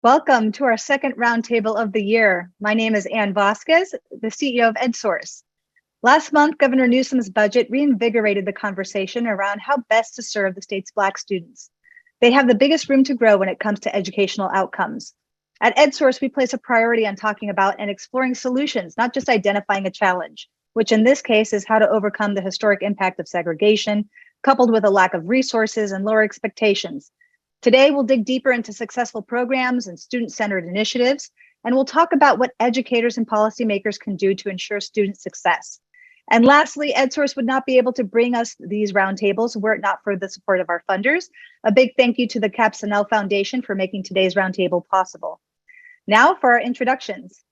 Welcome to our second roundtable of the year. My name is Ann Vasquez, the CEO of EdSource. Last month, Governor Newsom's budget reinvigorated the conversation around how best to serve the state's Black students. They have the biggest room to grow when it comes to educational outcomes. At EdSource, we place a priority on talking about and exploring solutions, not just identifying a challenge, which in this case is how to overcome the historic impact of segregation, coupled with a lack of resources and lower expectations. Today, we'll dig deeper into successful programs and student-centered initiatives, and we'll talk about what educators and policymakers can do to ensure student success. And lastly, EdSource would not be able to bring us these roundtables were it not for the support of our funders. A big thank you to the Cap-Sanel Foundation for making today's roundtable possible. Now for our introductions.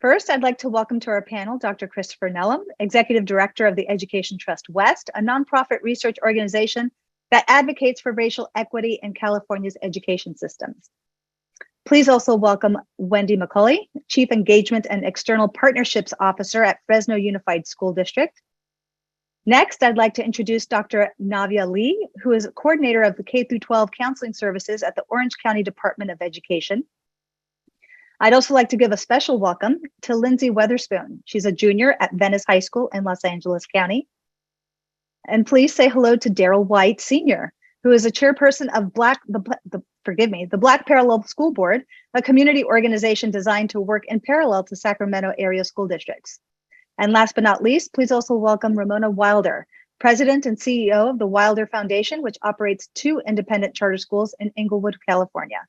First, I'd like to welcome to our panel Dr. Christopher Nelum, Executive Director of the Education Trust West, a nonprofit research organization that advocates for racial equity in California's education systems. Please also welcome Wendy McCauley, Chief Engagement and External Partnerships Officer at Fresno Unified School District. Next, I'd like to introduce Dr. Navia Lee, who is coordinator of the K-12 counseling services at the Orange County Department of Education. I'd also like to give a special welcome to Lindsay Weatherspoon. She's a junior at Venice High School in Los Angeles County. And please say hello to Daryl White, Sr., who is a chairperson of the Black Parallel School Board, a community organization designed to work in parallel to Sacramento area school districts. And last but not least, please also welcome Ramona Wilder, President and CEO of the Wilder Foundation, which operates 2 independent charter schools in Inglewood, California.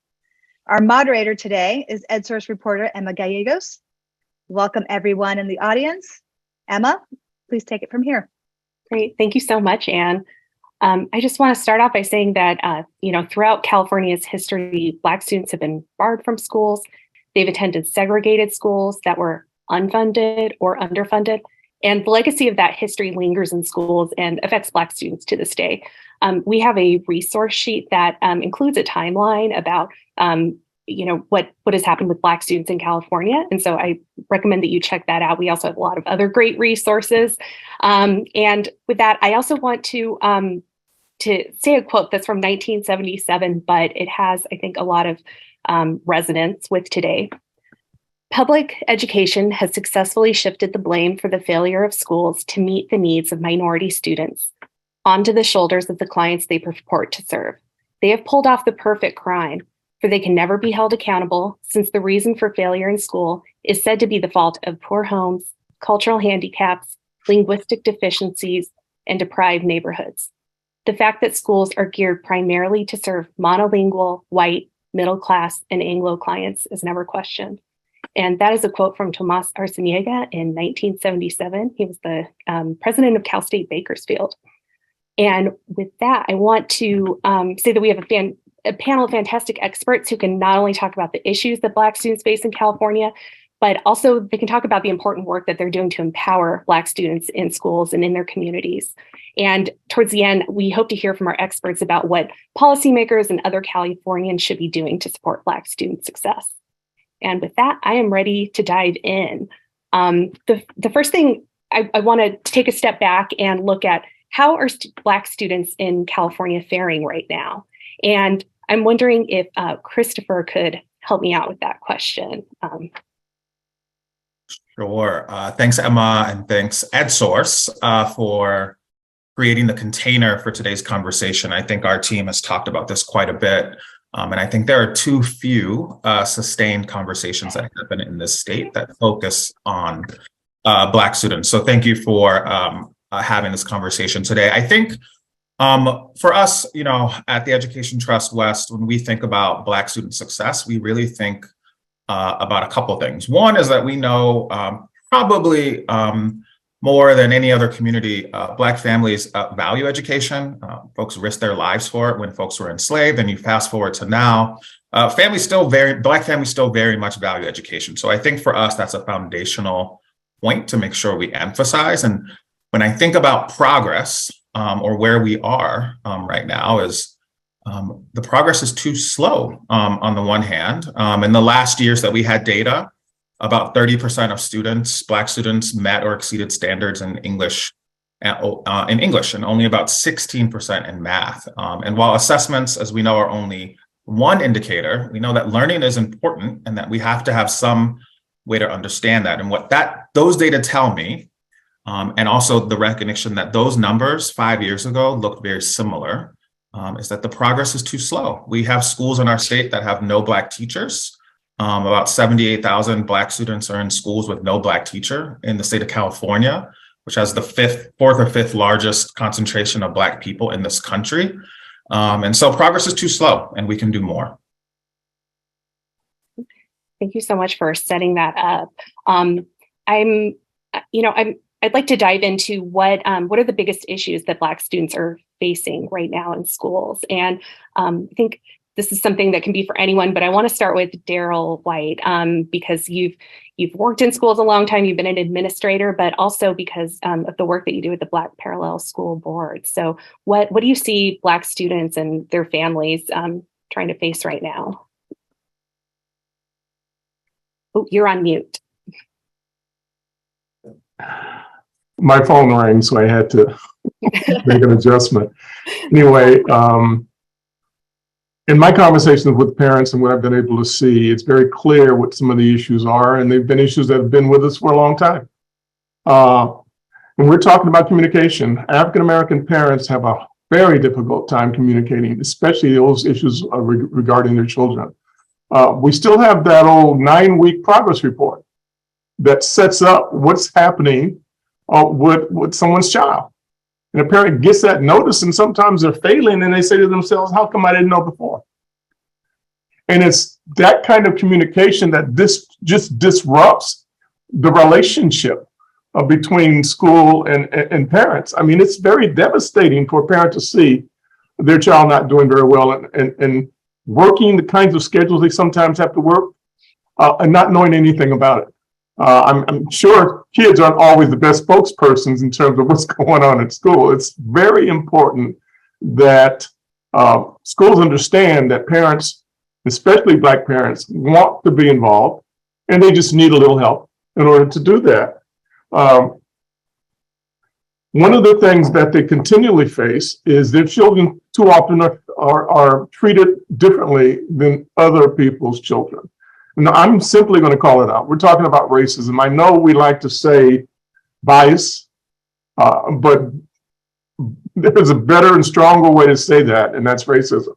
Our moderator today is EdSource reporter Emma Gallegos. Welcome everyone in the audience. Emma, please take it from here. Great. Thank you so much, Anne. I just want to start off by saying that, throughout California's history, Black students have been barred from schools. They've attended segregated schools that were unfunded or underfunded. And the legacy of that history lingers in schools and affects Black students to this day. We have a resource sheet that includes a timeline about what has happened with Black students in California. And so I recommend that you check that out. We also have a lot of other great resources. And with that, I also want to say a quote that's from 1977, but it has, I think, a lot of resonance with today. Public education has successfully shifted the blame for the failure of schools to meet the needs of minority students onto the shoulders of the clients they purport to serve. They have pulled off the perfect crime, for they can never be held accountable, since the reason for failure in school is said to be the fault of poor homes, cultural handicaps, linguistic deficiencies, and deprived neighborhoods. The fact that schools are geared primarily to serve monolingual, white, middle class, and Anglo clients is never questioned. And that is a quote from Tomas Arciniega in 1977. He was the president of Cal State Bakersfield. And with that, I want to say that we have a panel of fantastic experts who can not only talk about the issues that Black students face in California, but also they can talk about the important work that they're doing to empower Black students in schools and in their communities. And towards the end, we hope to hear from our experts about what policymakers and other Californians should be doing to support Black student success. And with that, I am ready to dive in. The first thing I want to take a step back and look at how are Black students in California faring right now? And I'm wondering if Christopher could help me out with that question. Sure. Thanks, Emma, and thanks, EdSource, for creating the container for today's conversation. I think our team has talked about this quite a bit. And I think there are too few sustained conversations that happen in this state that focus on Black students. So thank you for having this conversation today. I think for us, at the Education Trust West, when we think about Black student success, we really think about a couple things. One is that we know probably more than any other community, Black families value education. Folks risk their lives for it when folks were enslaved. And you fast forward to now, Black families still very much value education. So I think for us, that's a foundational point to make sure we emphasize. And when I think about progress or where we are right now is the progress is too slow on the one hand. In the last years that we had data, about 30% of students, Black students, met or exceeded standards in English, and only about 16% in math. And while assessments, as we know, are only one indicator. We know that learning is important and that we have to have some way to understand that. And what those data tell me, and also the recognition that those numbers 5 years ago looked very similar, is that the progress is too slow. We have schools in our state that have no Black teachers. About 78,000 Black students are in schools with no Black teacher in the state of California, which has the fourth or fifth largest concentration of Black people in this country. And so progress is too slow, and we can do more. Thank you so much for setting that up. I'd like to dive into what are the biggest issues that Black students are facing right now in schools. And I think this is something that can be for anyone, but I want to start with Daryl White, because you've worked in schools a long time, you've been an administrator, but also because of the work that you do with the Black Parallel School Board. So what do you see Black students and their families trying to face right now? Oh, you're on mute. My phone rang, so I had to make an adjustment. Anyway, in my conversations with parents and what I've been able to see, it's very clear what some of the issues are, and they've been issues that have been with us for a long time. When we're talking about communication, African-American parents have a very difficult time communicating, especially those issues regarding their children. We still have that old 9-week progress report that sets up what's happening with someone's child. And a parent gets that notice, and sometimes they're failing, and they say to themselves, how come I didn't know before? And it's that kind of communication that this just disrupts the relationship between school and parents. I mean, it's very devastating for a parent to see their child not doing very well and working the kinds of schedules they sometimes have to work and not knowing anything about it. I'm sure kids aren't always the best spokespersons in terms of what's going on at school. It's very important that schools understand that parents, especially Black parents, want to be involved, and they just need a little help in order to do that. One of the things that they continually face is their children too often are treated differently than other people's children. No, I'm simply going to call it out. We're talking about racism. I know we like to say bias, but there's a better and stronger way to say that, and that's racism.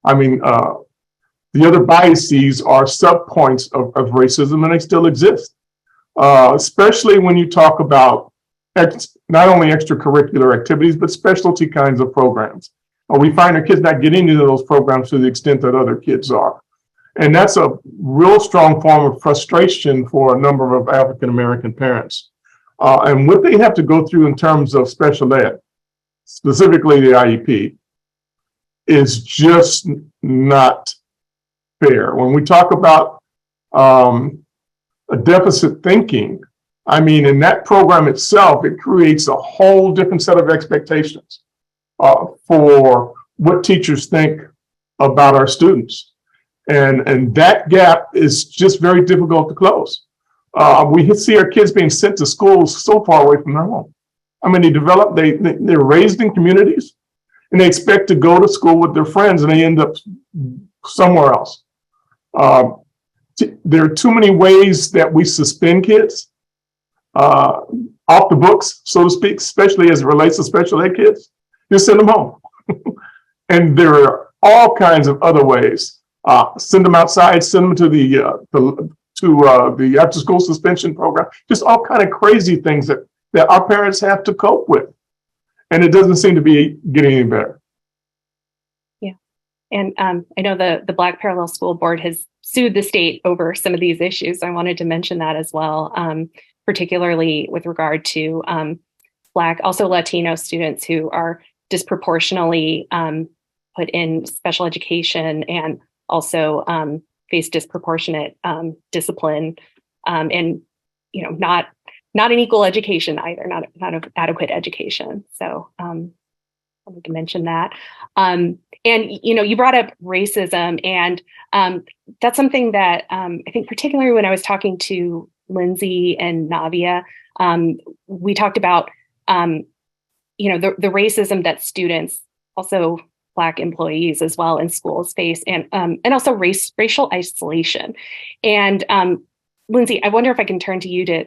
I mean, the other biases are subpoints of racism, and they still exist, especially when you talk about not only extracurricular activities, but specialty kinds of programs. We find our kids not getting into those programs to the extent that other kids are. And that's a real strong form of frustration for a number of African-American parents. And what they have to go through in terms of special ed, specifically the IEP, is just not fair. When we talk about a deficit thinking, I mean, in that program itself, it creates a whole different set of expectations for what teachers think about our students. And that gap is just very difficult to close. We see our kids being sent to schools so far away from their home. I mean, they're raised in communities, and they expect to go to school with their friends, and they end up somewhere else. There are too many ways that we suspend kids off the books, so to speak, especially as it relates to special ed kids. Just send them home. And there are all kinds of other ways. Send them outside, send them to the after school suspension program, just all kind of crazy things that our parents have to cope with. And it doesn't seem to be getting any better. Yeah. And I know the Black Parallel School Board has sued the state over some of these issues. I wanted to mention that as well, particularly with regard to Black, also Latino students who are disproportionately put in special education and also face disproportionate discipline and not an equal education either, not an adequate education. So I wanted to mention that. And you brought up racism, and that's something that I think particularly when I was talking to Lindsay and Navia, we talked about the racism that students also Black employees as well in schools face, and also racial isolation. And Lindsay, I wonder if I can turn to you to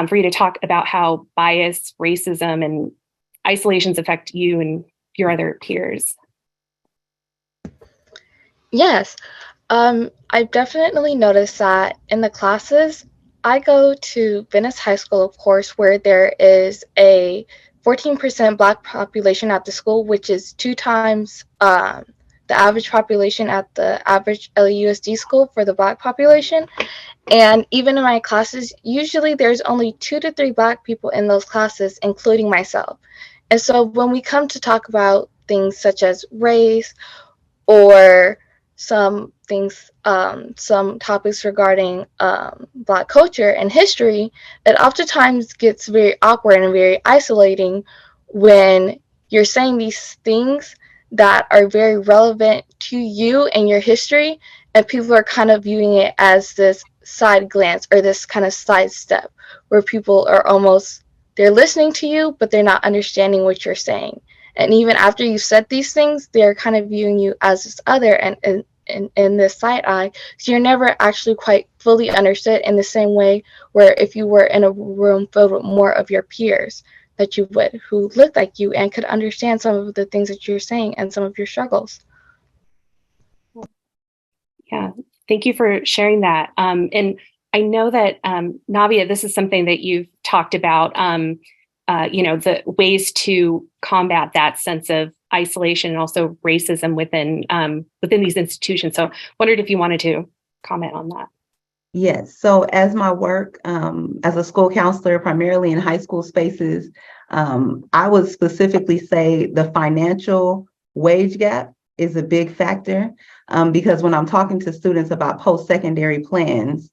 for you to talk about how bias, racism, and isolations affect you and your other peers. Yes, I've definitely noticed that in the classes. I go to Venice High School, of course, where there is a 14% Black population at the school, which is 2 times the average population at the average LAUSD school for the Black population. And even in my classes, usually there's only 2 to 3 Black people in those classes, including myself. And so when we come to talk about things such as race or some things, some topics regarding Black culture and history, it oftentimes gets very awkward and very isolating when you're saying these things that are very relevant to you and your history, and people are kind of viewing it as this side glance or this kind of side step where people are almost, they're listening to you, but they're not understanding what you're saying. And even after you said these things, they're kind of viewing you as this other and in this side eye. So you're never actually quite fully understood in the same way where if you were in a room filled with more of your peers that you would, who looked like you and could understand some of the things that you're saying and some of your struggles. Yeah, thank you for sharing that. And I know that, Navia, this is something that you've talked about, the ways to combat that sense of isolation and also racism within these institutions. So wondered if you wanted to comment on that. Yes. So as my work as a school counselor, primarily in high school spaces, I would specifically say the financial wage gap is a big factor because when I'm talking to students about post-secondary plans,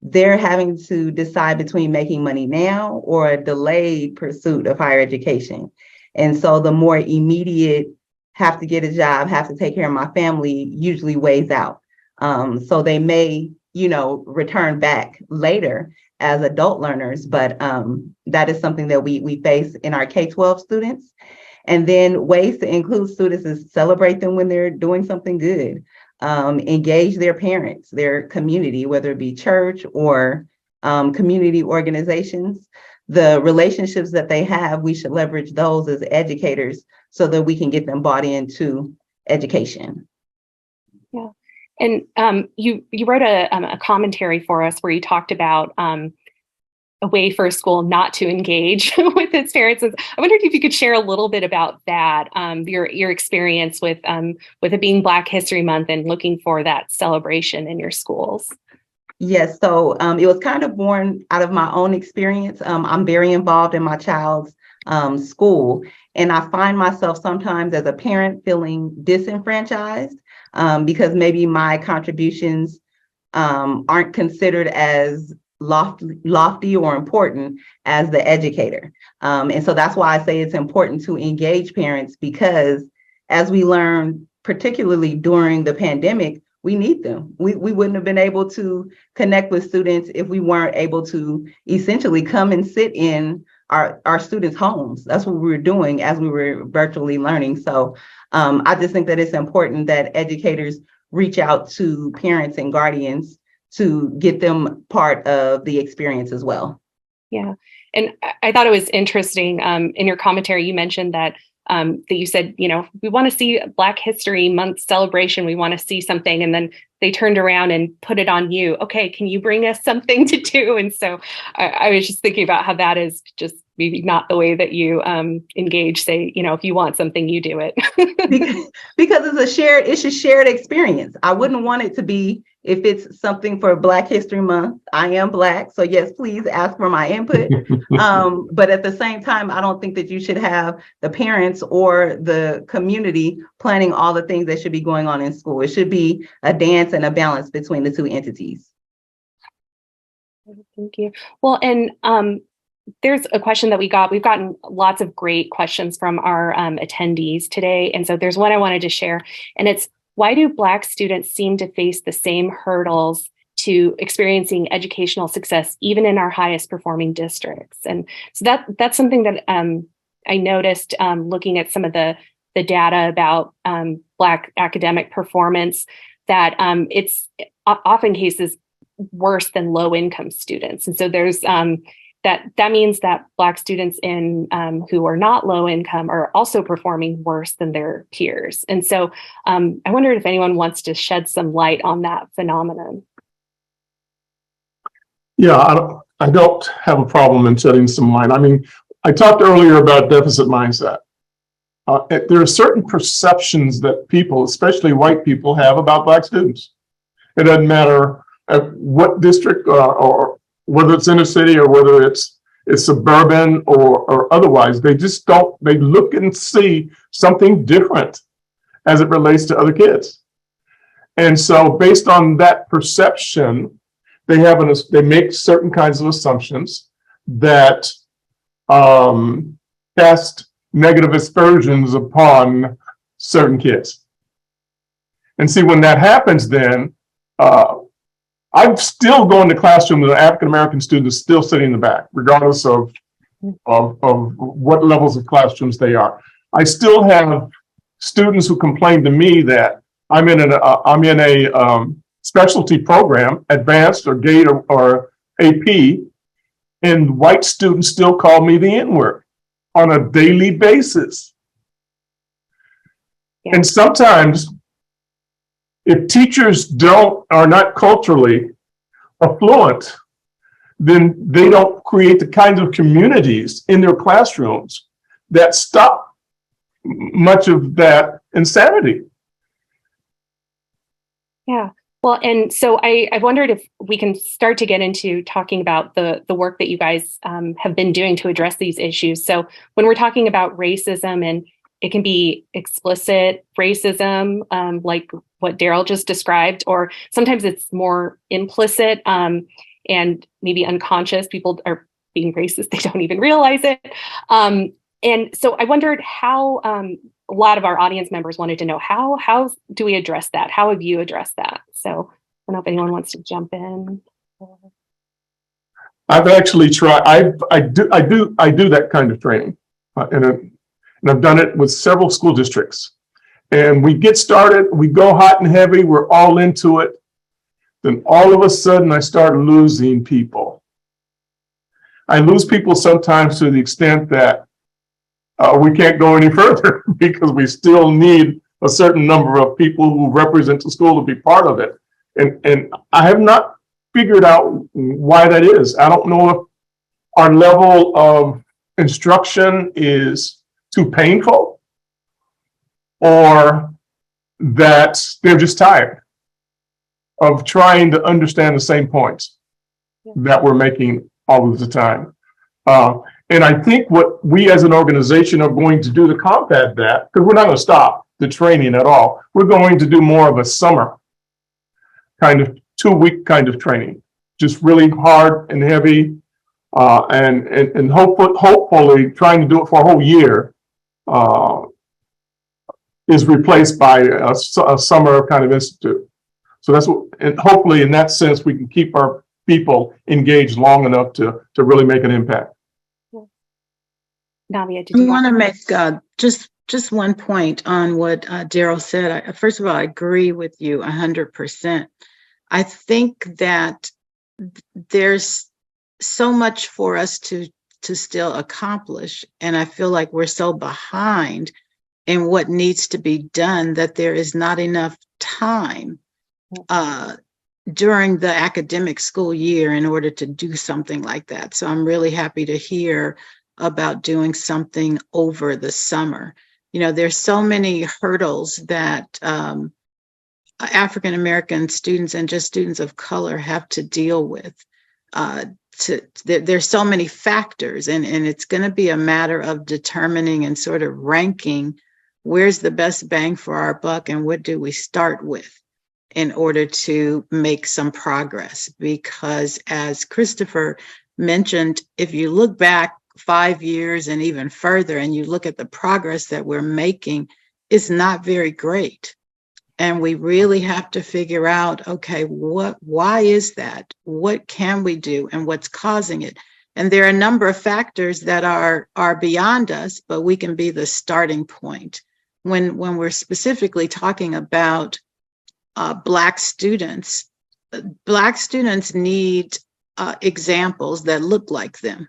they're having to decide between making money now or a delayed pursuit of higher education. And so the more immediate, have to get a job, have to take care of my family, usually weighs out. So they may, return back later as adult learners, but that is something that we face in our K-12 students. And then ways to include students is celebrate them when they're doing something good. Engage their parents, their community, whether it be church or community organizations. The relationships that they have, we should leverage those as educators so that we can get them bought into education. Yeah. And you wrote a commentary for us where you talked about a way for a school not to engage with its parents. I wondered if you could share a little bit about that, your experience with it being Black History Month and looking for that celebration in your schools. Yes, so it was kind of born out of my own experience. I'm very involved in my child's school, and I find myself sometimes as a parent feeling disenfranchised because maybe my contributions aren't considered as lofty or important as the educator. And so that's why I say it's important to engage parents, because as we learned, particularly during the pandemic, we need them. We wouldn't have been able to connect with students if we weren't able to essentially come and sit in our students' homes. That's what we were doing as we were virtually learning. So I just think that it's important that educators reach out to parents and guardians to get them part of the experience as well. Yeah. And I thought it was interesting in your commentary, you mentioned that you said, we want to see Black History Month celebration. We want to see something. And then they turned around and put it on you. Okay, can you bring us something to do? And so I was just thinking about how that is just maybe not the way that you engage, say, if you want something, you do it. because it's a shared experience. I wouldn't want it to be, if it's something for Black History Month, I am Black. So yes, please ask for my input. But at the same time, I don't think that you should have the parents or the community planning all the things that should be going on in school. It should be a dance and a balance between the two entities. Thank you. Well, and there's a question that we've gotten lots of great questions from our attendees today. And so there's one I wanted to share, and it's, why do Black students seem to face the same hurdles to experiencing educational success, even in our highest performing districts? And so that's something that I noticed looking at some of the the data about Black academic performance, that it's often cases worse than low income students. And so there's that means that Black students in who are not low income are also performing worse than their peers. And so I wondered if anyone wants to shed some light on that phenomenon. Yeah, I don't have a problem in shedding some light. I mean, I talked earlier about deficit mindset. There are certain perceptions that people, especially white people, have about Black students. It doesn't matter what district or whether it's inner city or whether it's suburban or otherwise. They just don't, they look and see something different as it relates to other kids. And so based on that perception, they make certain kinds of assumptions that cast negative aspersions upon certain kids. And see, when that happens, then I'm still going to classrooms with an African-American student still sitting in the back, regardless of what levels of classrooms they are. I still have students who complain to me that I'm in a specialty program, advanced or GATE or AP, and white students still call me the N-word on a daily basis. Yeah. And sometimes, if teachers are not culturally affluent, then they don't create the kinds of communities in their classrooms that stop much of that insanity. Yeah. Well, and so I wondered if we can start to get into talking about the work that you guys have been doing to address these issues. So when we're talking about racism, and it can be explicit racism, like what Daryl just described, or sometimes it's more implicit and maybe unconscious. People are being racist, they don't even realize it. And so I wondered how a lot of our audience members wanted to know how do we address that? How have you addressed that? So I don't know if anyone wants to jump in. I've actually tried. I do that kind of training, and I've done it with several school districts. And we get started, we go hot and heavy, we're all into it. Then all of a sudden, I start losing people. I lose people sometimes to the extent that we can't go any further because we still need a certain number of people who represent the school to be part of it. And I have not figured out why that is. I don't know if our level of instruction is too painful or that they're just tired of trying to understand the same points that we're making all of the time. And I think what we as an organization are going to do to combat that, because we're not going to stop the training at all, we're going to do more of a summer kind of 2-week kind of training, just really hard and heavy, and hopefully trying to do it for a whole year is replaced by a summer kind of institute. So that's what, and hopefully in that sense, we can keep our people engaged long enough to really make an impact. Navia, did you want to make just one point on what Daryl said? First of all, I agree with you 100%. I think that there's so much for us to still accomplish, and I feel like we're so behind in what needs to be done that there is not enough time during the academic school year in order to do something like that. So I'm really happy to hear about doing something over the summer. You know, there's so many hurdles that African American students and just students of color have to deal with. There's so many factors, and it's going to be a matter of determining and sort of ranking where's the best bang for our buck and what do we start with in order to make some progress. Because as Christopher mentioned, if you look back 5 years and even further, and you look at the progress that we're making, it's not very great. And we really have to figure out, okay, why is that? What can we do and what's causing it? And there are a number of factors that are beyond us, but we can be the starting point when we're specifically talking about Black students need examples that look like them.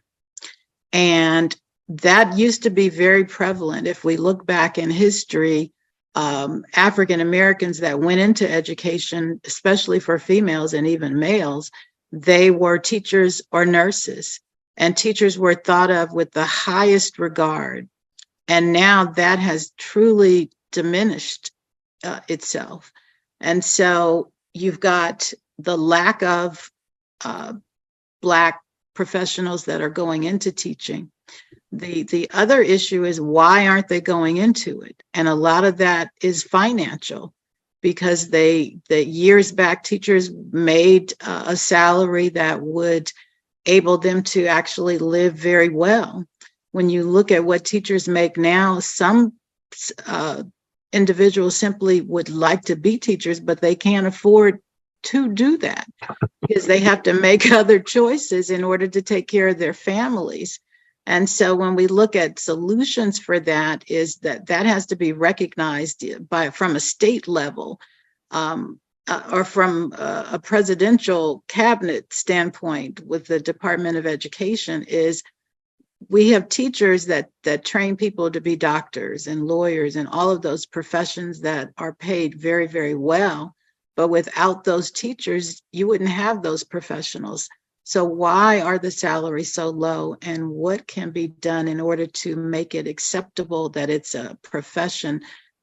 And that used to be very prevalent. If we look back in history, African Americans that went into education, especially for females and even males, they were teachers or nurses, and teachers were thought of with the highest regard. And now that has truly diminished itself. And so you've got the lack of Black professionals that are going into teaching. The other issue is, why aren't they going into it? And a lot of that is financial, because the years back, teachers made a salary that would able them to actually live very well. When you look at what teachers make now, some individuals simply would like to be teachers, but they can't afford to do that because they have to make other choices in order to take care of their families. And so when we look at solutions for that, is that has to be recognized from a state level, or from a presidential cabinet standpoint with the Department of Education. Is we have teachers that train people to be doctors and lawyers and all of those professions that are paid very, very well. But without those teachers, you wouldn't have those professionals. So why are the salaries so low, and what can be done in order to make it acceptable that it's a profession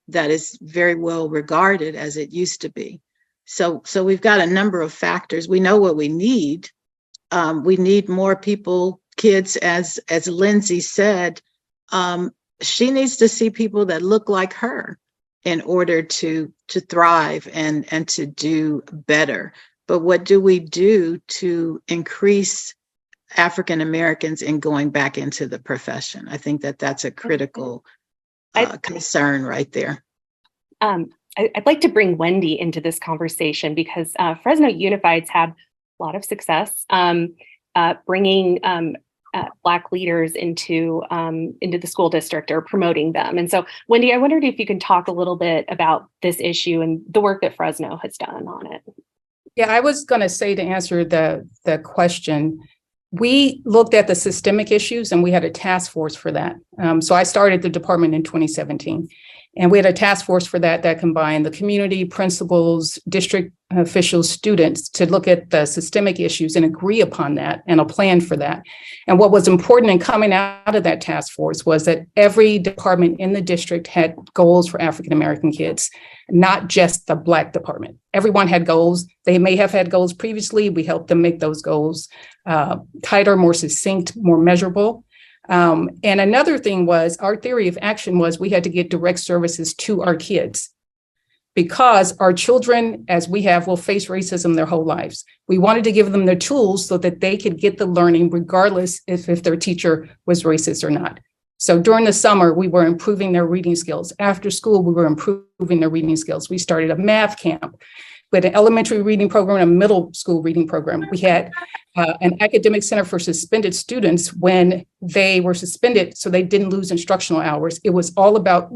that is very well regarded as it used to be? So we've got a number of factors. We know what we need. We need more people, kids, as Lindsay said, she needs to see people that look like her in order to thrive and to do better. But what do we do to increase African Americans in going back into the profession? I think that's a critical concern right there. I'd like to bring Wendy into this conversation, because Fresno Unified's had a lot of success bringing Black leaders into the school district or promoting them. And so, Wendy, I wondered if you can talk a little bit about this issue and the work that Fresno has done on it. Yeah, I was going to say, to answer the question, we looked at the systemic issues and we had a task force for that. So I started the department in 2017. And we had a task force for that combined the community, principals, district officials, students, to look at the systemic issues and agree upon that and a plan for that. And what was important in coming out of that task force was that every department in the district had goals for African American kids, not just the Black department. Everyone had goals. They may have had goals previously. We helped them make those goals tighter, more succinct, more measurable. And another thing was, our theory of action was we had to get direct services to our kids, because our children, as we have, will face racism their whole lives. We wanted to give them the tools so that they could get the learning regardless if their teacher was racist or not. So during the summer, we were improving their reading skills. After school, we were improving their reading skills. We started a math camp. We had an elementary reading program and a middle school reading program. We had an academic center for suspended students when they were suspended, so they didn't lose instructional hours. It was all about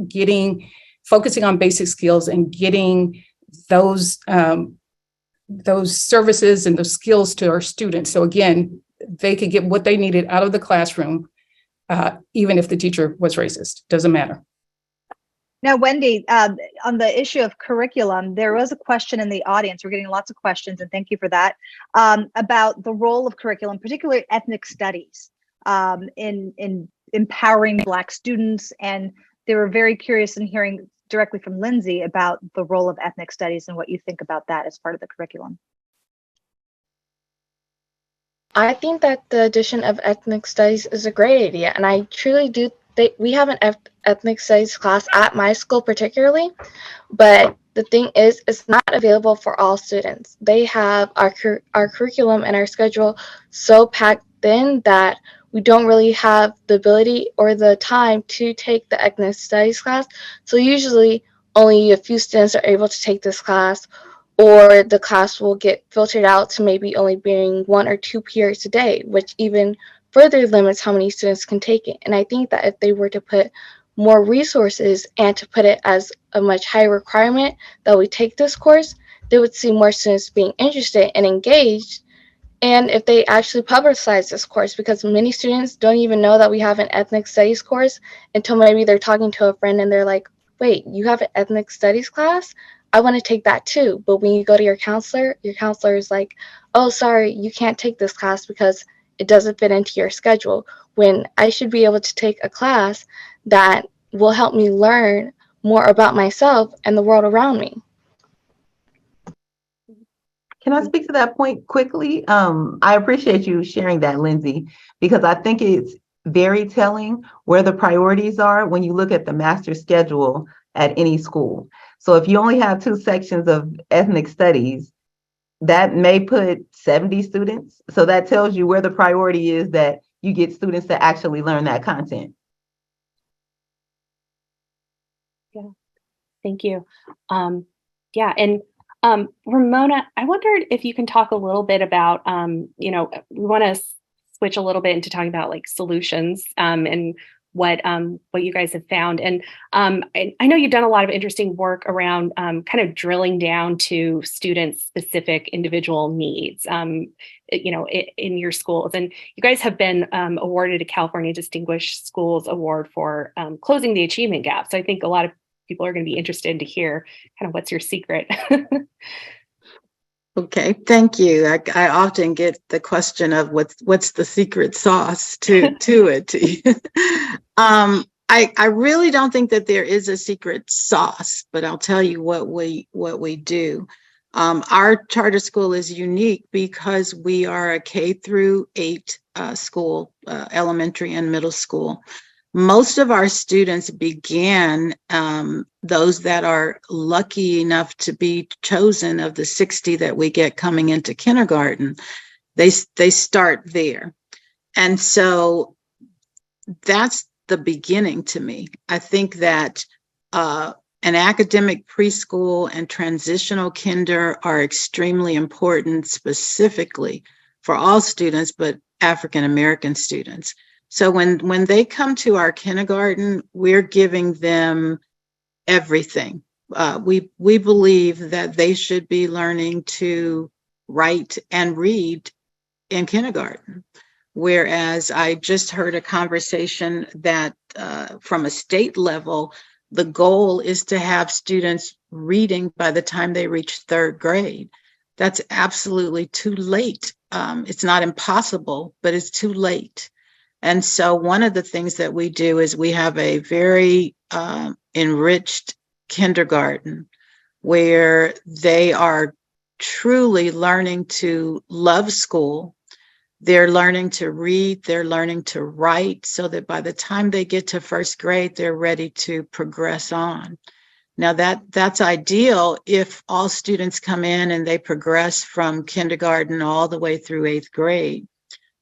focusing on basic skills and getting those services and those skills to our students. So again, they could get what they needed out of the classroom, even if the teacher was racist. Doesn't matter. Now, Wendy, on the issue of curriculum, there was a question in the audience. We're getting lots of questions, and thank you for that, about the role of curriculum, particularly ethnic studies, in empowering Black students. And they were very curious in hearing directly from Lindsay about the role of ethnic studies and what you think about that as part of the curriculum. I think that the addition of ethnic studies is a great idea, and I truly do. We have an ethnic studies class at my school particularly, but the thing is, it's not available for all students. They have our curriculum and our schedule so packed in that we don't really have the ability or the time to take the ethnic studies class. So usually only a few students are able to take this class, or the class will get filtered out to maybe only being 1 or 2 periods a day, which even further limits how many students can take it. And I think that if they were to put more resources and to put it as a much higher requirement that we take this course, they would see more students being interested and engaged. And if they actually publicize this course, because many students don't even know that we have an ethnic studies course until maybe they're talking to a friend and they're like, wait, you have an ethnic studies class? I want to take that too. But when you go to your counselor is like, oh, sorry, you can't take this class because it doesn't fit into your schedule. When I should be able to take a class that will help me learn more about myself and the world around me. Can I speak to that point quickly? I appreciate you sharing that, Lindsay, because I think it's very telling where the priorities are when you look at the master schedule at any school. So if you only have 2 sections of ethnic studies, that may put 70 students. So that tells you where the priority is that you get students to actually learn that content. Yeah, thank you. Yeah, and Ramona, I wondered if you can talk a little bit about, we want to switch a little bit into talking about like solutions and what you guys have found. And I know you've done a lot of interesting work around kind of drilling down to students' specific individual needs, in your schools. And you guys have been awarded a California Distinguished Schools Award for closing the achievement gap. So I think a lot of people are going to be interested to hear kind of what's your secret. Okay, thank you. I often get the question of what's the secret sauce to it. I really don't think that there is a secret sauce, but I'll tell you what we do. Our charter school is unique because we are a K-8 school, elementary and middle school. Most of our students began, those that are lucky enough to be chosen of the 60 that we get coming into kindergarten, they start there. And so that's the beginning to me. I think that an academic preschool and transitional kinder are extremely important, specifically for all students, but African American students. So when they come to our kindergarten, we're giving them everything. We believe that they should be learning to write and read in kindergarten. Whereas I just heard a conversation that from a state level, the goal is to have students reading by the time they reach 3rd grade. That's absolutely too late. It's not impossible, but it's too late. And so one of the things that we do is we have a very enriched kindergarten where they are truly learning to love school. They're learning to read, they're learning to write, so that by the time they get to 1st grade, they're ready to progress on. Now that's ideal if all students come in and they progress from kindergarten all the way through 8th grade.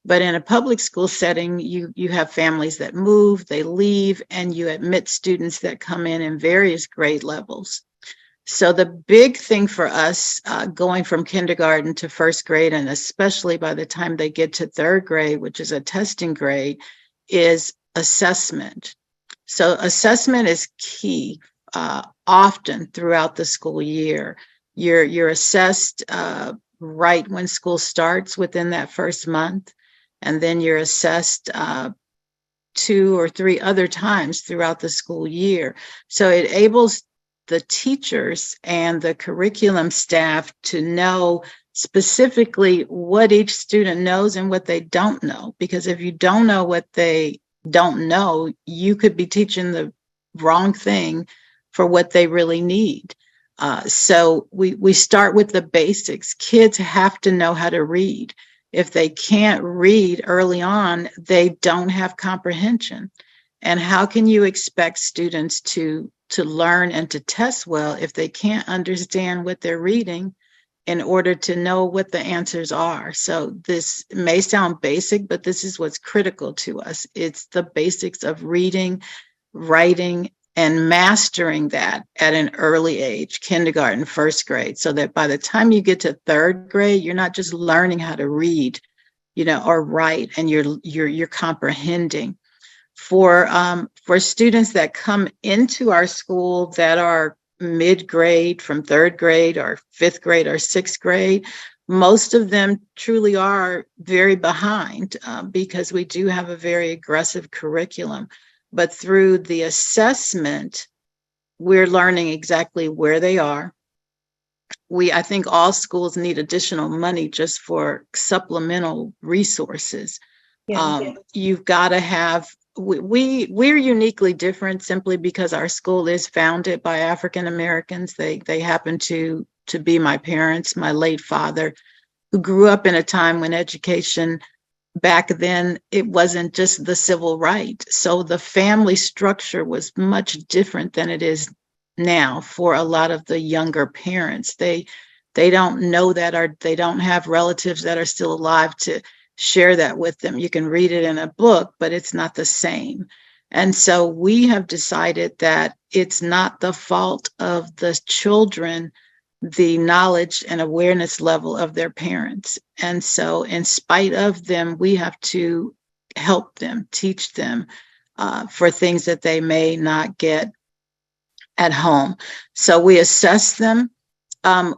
But in a public school setting, you have families that move, they leave, and you admit students that come in various grade levels. So the big thing for us going from kindergarten to 1st grade, and especially by the time they get to 3rd grade, which is a testing grade, is assessment. So assessment is key often throughout the school year. You're assessed right when school starts within that 1st month. And then you're assessed 2 or 3 other times throughout the school year. So it enables the teachers and the curriculum staff to know specifically what each student knows and what they don't know. Because if you don't know what they don't know, you could be teaching the wrong thing for what they really need. So we start with the basics. Kids have to know how to read. If they can't read early on, they don't have comprehension. And how can you expect students to learn and to test well if they can't understand what they're reading in order to know what the answers are? So this may sound basic, but this is what's critical to us. It's the basics of reading, writing, and mastering that at an early age, kindergarten, 1st grade, so that by the time you get to 3rd grade, you're not just learning how to read, or write, and you're comprehending. for students that come into our school that are mid-grade, from third grade or fifth grade or sixth grade, most of them truly are very behind because we do have a very aggressive curriculum. But through the assessment, we're learning exactly where they are. I think all schools need additional money just for supplemental resources. You've got to have, we're uniquely different simply because our school is founded by African Americans. They happen to be my parents, my late father, who grew up in a time when education back then, it wasn't just the civil right. So the family structure was much different than it is now for a lot of the younger parents. They don't know that, or they don't have relatives that are still alive to share that with them. You can read it in a book, but it's not the same. And so we have decided that it's not the fault of the children, the knowledge and awareness level of their parents. And so in spite of them, we have to help them, teach them for things that they may not get at home. So we assess them.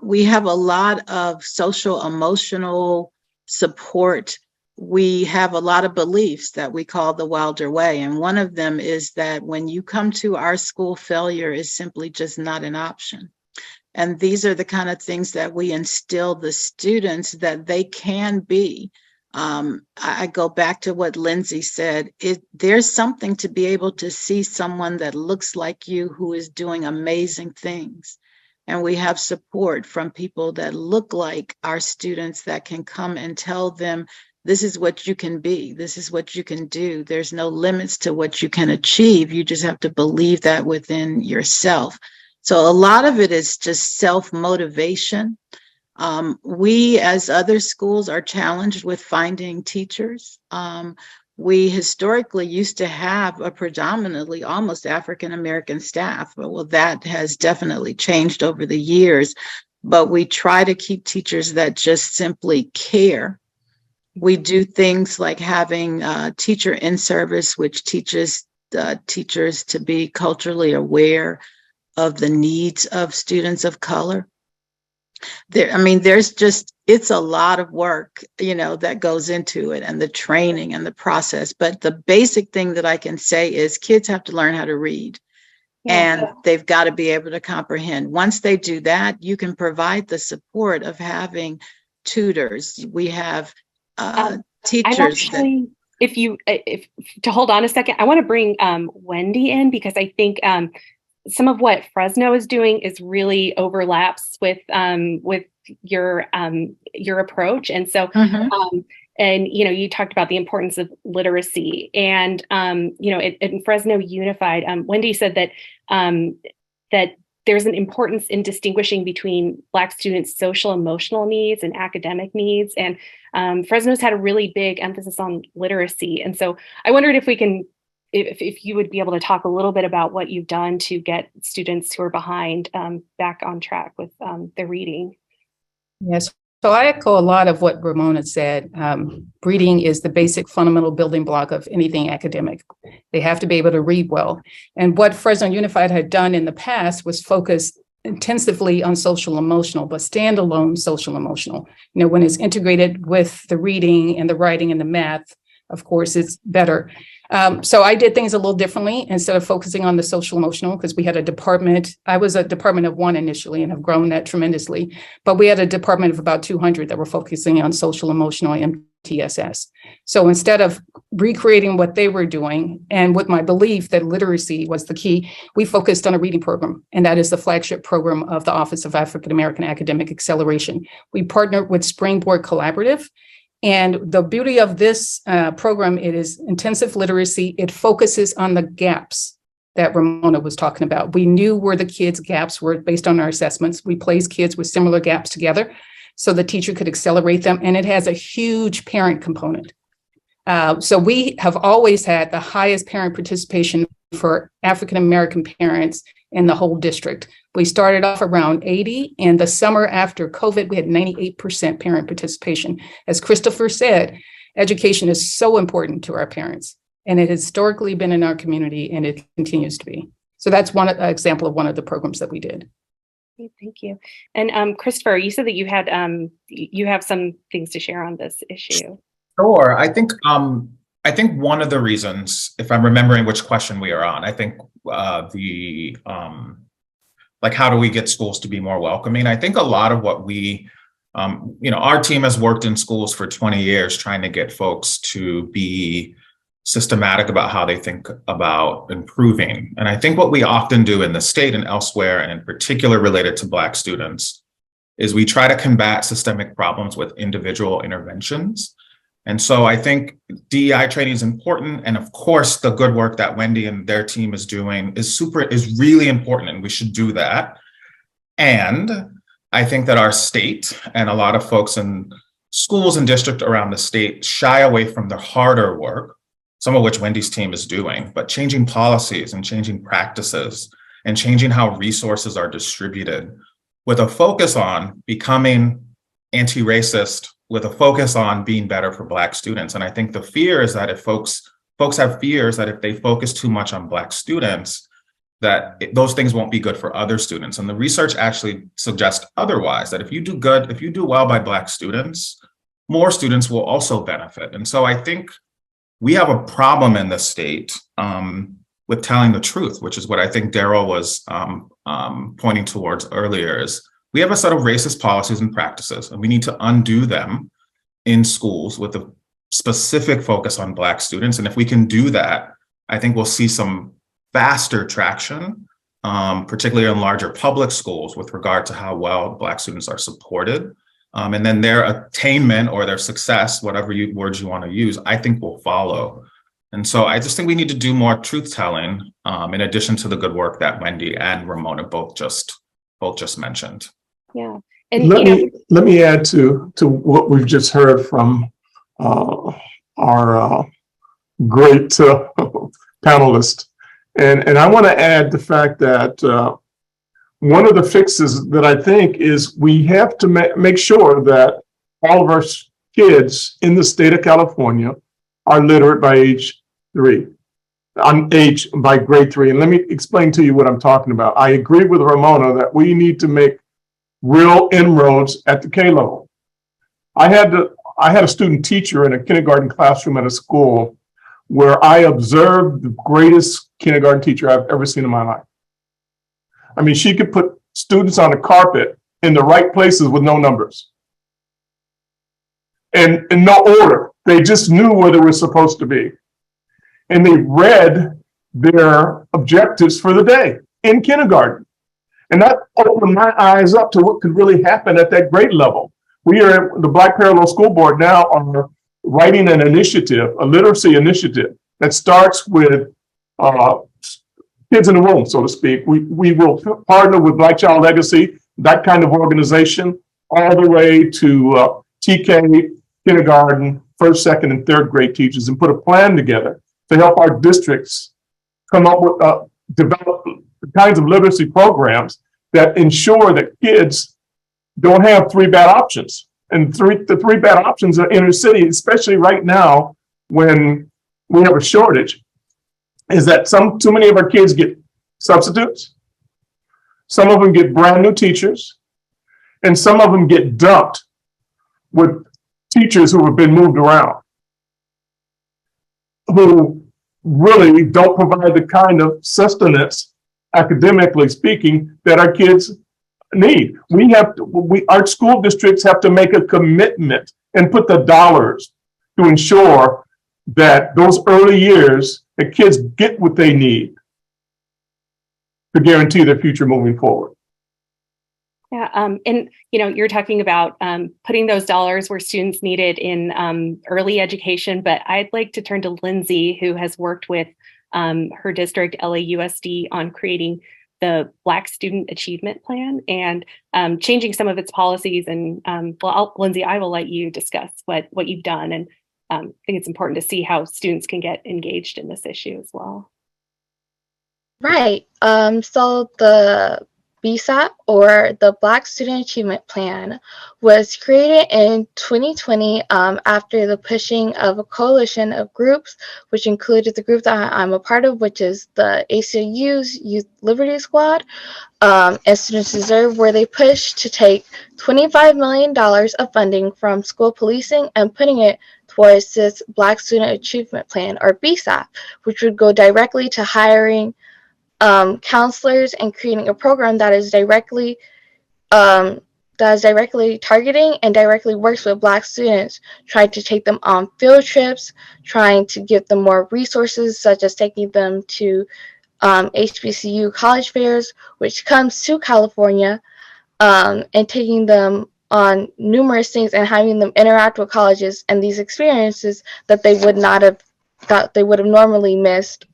We have a lot of social emotional support. We have a lot of beliefs that we call the Wilder Way. And one of them is that when you come to our school, failure is simply just not an option. And these are the kind of things that we instill the students that they can be. I go back to what Lindsay said. There's something to be able to see someone that looks like you who is doing amazing things. And we have support from people that look like our students that can come and tell them, this is what you can be. This is what you can do. There's no limits to what you can achieve. You just have to believe that within yourself. So a lot of it is just self-motivation. We, as other schools, are challenged with finding teachers. We historically used to have a predominantly almost African-American staff, but well, that has definitely changed over the years. But we try to keep teachers that just simply care. We do things like having teacher in service, which teaches teachers to be culturally aware of the needs of students of color. It's a lot of work, that goes into it, and the training and the process. But the basic thing that I can say is kids have to learn how to read, and they've got to be able to comprehend. Once they do that, you can provide the support of tutors. We have teachers. If to hold on a second, I want to bring Wendy in, because I think some of what Fresno is doing is really overlaps with your approach. And so, and you talked about the importance of literacy, and in Fresno Unified, Wendy said that that there's an importance in distinguishing between Black students' social emotional needs and academic needs. And Fresno's had a really big emphasis on literacy. And so I wondered if we can, if you would be able to talk a little bit about what you've done to get students who are behind back on track with their reading. Yes. So I echo a lot of what Ramona said. Reading is the basic fundamental building block of anything academic. They have to be able to read well. And what Fresno Unified had done in the past was focus intensively on social emotional, but standalone social emotional. When it's integrated with the reading and the writing and the math, of course, it's better. So I did things a little differently. Instead of focusing on the social emotional, because we had a department, I was a department of one initially and have grown that tremendously, but we had a department of about 200 that were focusing on social emotional and MTSS. So instead of recreating what they were doing, and with my belief that literacy was the key, we focused on a reading program, and that is the flagship program of the Office of African American Academic Acceleration. We partnered with Springboard Collaborative. And the beauty of this program, it is intensive literacy. It focuses on the gaps that Ramona was talking about. We knew where the kids' gaps were based on our assessments. We placed kids with similar gaps together so the teacher could accelerate them. And it has a huge parent component. So we have always had the highest parent participation for African-American parents in the whole district. We started off around 80, and the summer after COVID, we had 98% parent participation. As Christopher said, education is so important to our parents. And it has historically been in our community, and it continues to be. So that's one example of one of the programs that we did. Okay, thank you. And Christopher, you said that you have some things to share on this issue. Sure. I think one of the reasons, if I'm remembering which question we are on, I think like, how do we get schools to be more welcoming? I think a lot of what we, our team has worked in schools for 20 years trying to get folks to be systematic about how they think about improving. And I think what we often do in the state and elsewhere, and in particular related to Black students, is we try to combat systemic problems with individual interventions. And so I think DEI training is important. And of course, the good work that Wendy and their team is doing is really important, and we should do that. And I think that our state and a lot of folks in schools and districts around the state shy away from the harder work, some of which Wendy's team is doing, but changing policies and changing practices and changing how resources are distributed with a focus on becoming anti-racist, with a focus on being better for Black students. And I think the fear is that if folks have fears that if they focus too much on Black students, that those things won't be good for other students. And the research actually suggests otherwise, that if you do well by Black students, more students will also benefit. And so I think we have a problem in the state with telling the truth, which is what I think Daryl was pointing towards earlier, is we have a set of racist policies and practices, and we need to undo them in schools with a specific focus on Black students. And if we can do that, I think we'll see some faster traction, particularly in larger public schools, with regard to how well Black students are supported. And then their attainment or their success, whatever words you want to use, I think will follow. And so I just think we need to do more truth telling, in addition to the good work that Wendy and Ramona both just mentioned. Yeah. And let me add to what we've just heard from our great panelist. And I want to add the fact that one of the fixes that I think is we have to make sure that all of our kids in the state of California are literate by by grade 3. And let me explain to you what I'm talking about. I agree with Ramona that we need to make real inroads at the K level. I had a student teacher in a kindergarten classroom at a school where I observed the greatest kindergarten teacher I've ever seen in my life. I mean, she could put students on a carpet in the right places with no numbers and in no order. They just knew where they were supposed to be. And they read their objectives for the day in kindergarten. And that opened my eyes up to what could really happen at that grade level. We are, the Black Parallel School Board now are writing an initiative, a literacy initiative that starts with kids in the womb, so to speak. We will partner with Black Child Legacy, that kind of organization, all the way to TK, kindergarten, first, second, and third grade teachers, and put a plan together to help our districts come up with, develop the kinds of literacy programs that ensure that kids don't have three bad options. And the three bad options are inner city, especially right now when we have a shortage, is that too many of our kids get substitutes, some of them get brand new teachers, and some of them get dumped with teachers who have been moved around, who really don't provide the kind of sustenance, academically speaking, that our kids need. Our school districts have to make a commitment and put the dollars to ensure that those early years, the kids get what they need to guarantee their future moving forward. Yeah, and you're talking about putting those dollars where students need it in early education, but I'd like to turn to Lindsay, who has worked with her district, LAUSD, on creating the Black Student Achievement Plan and changing some of its policies. And Lindsay, I will let you discuss what you've done, and I think it's important to see how students can get engaged in this issue as well. Right. So the BSAP, or the Black Student Achievement Plan, was created in 2020 after the pushing of a coalition of groups, which included the group that I'm a part of, which is the ACLU's Youth Liberty Squad, and Students Deserve, where they pushed to take $25 million of funding from school policing and putting it towards this Black Student Achievement Plan, or BSAP, which would go directly to hiring counselors and creating a program that is directly targeting and directly works with Black students, trying to take them on field trips, trying to give them more resources, such as taking them to HBCU college fairs, which comes to California, and taking them on numerous things and having them interact with colleges and these experiences that they would have normally missed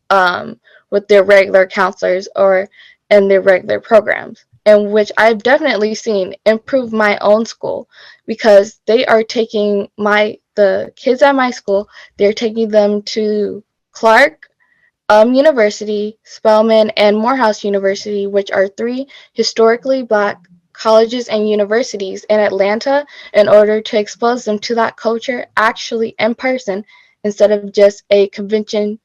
with their regular counselors or in their regular programs, and which I've definitely seen improve my own school, because they are taking the kids at my school, they're taking them to Clark University, Spelman, and Morehouse University, which are 3 historically Black colleges and universities in Atlanta, in order to expose them to that culture actually in person, instead of just a convention,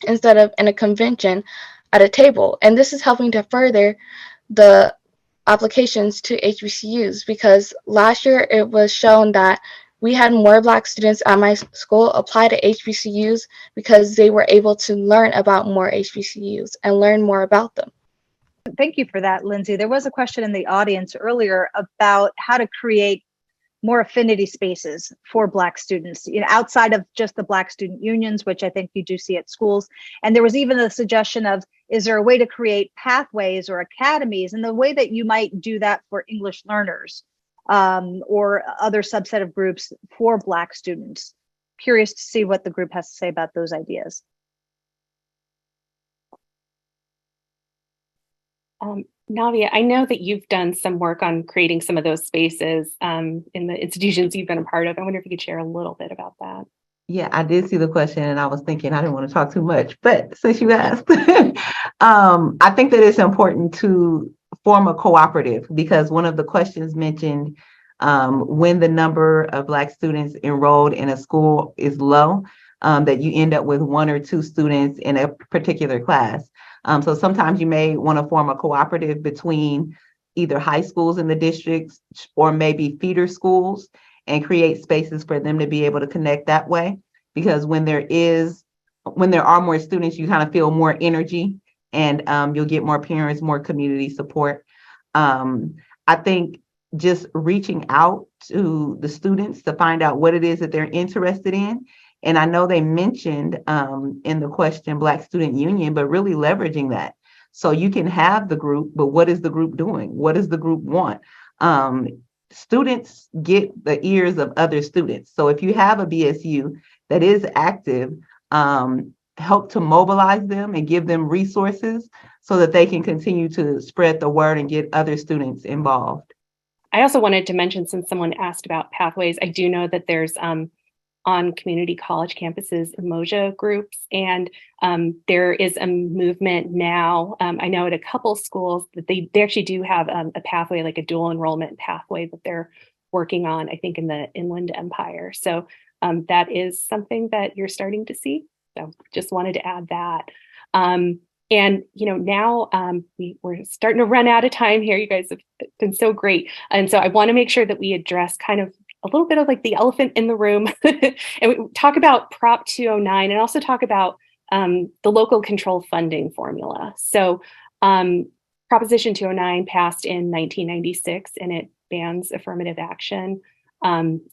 instead of in a convention at a table. And this is helping to further the applications to HBCUs, because last year it was shown that we had more Black students at my school apply to HBCUs because they were able to learn about more HBCUs and learn more about them. Thank you for that, Lindsay. There was a question in the audience earlier about how to create more affinity spaces for Black students, outside of just the Black student unions, which I think you do see at schools. And there was even a suggestion of, is there a way to create pathways or academies, and the way that you might do that for English learners or other subset of groups for Black students? Curious to see what the group has to say about those ideas. Navia, I know that you've done some work on creating some of those spaces in the institutions you've been a part of. I wonder if you could share a little bit about that. Yeah, I did see the question, and I was thinking I didn't want to talk too much, but since you asked, I think that it's important to form a cooperative, because one of the questions mentioned when the number of Black students enrolled in a school is low, that you end up with 1 or 2 students in a particular class. So sometimes you may want to form a cooperative between either high schools in the districts or maybe feeder schools, and create spaces for them to be able to connect that way. Because when there are more students, you kind of feel more energy, and you'll get more parents, more community support. I think just reaching out to the students to find out what it is that they're interested in. And I know they mentioned in the question Black Student Union, but really leveraging that. So you can have the group, but what is the group doing? What does the group want? Students get the ears of other students. So if you have a BSU that is active, help to mobilize them and give them resources so that they can continue to spread the word and get other students involved. I also wanted to mention, since someone asked about pathways, I do know that there's on community college campuses, Umoja groups, and there is a movement now. I know at a couple schools that they actually do have a pathway, like a dual enrollment pathway that they're working on, I think in the Inland Empire. So that is something that you're starting to see. So just wanted to add that. And, now we're starting to run out of time here. You guys have been so great. And so I want to make sure that we address kind of a little bit of like the elephant in the room and we talk about Prop 209 and also talk about the local control funding formula. So Proposition 209 passed in 1996, and it bans affirmative action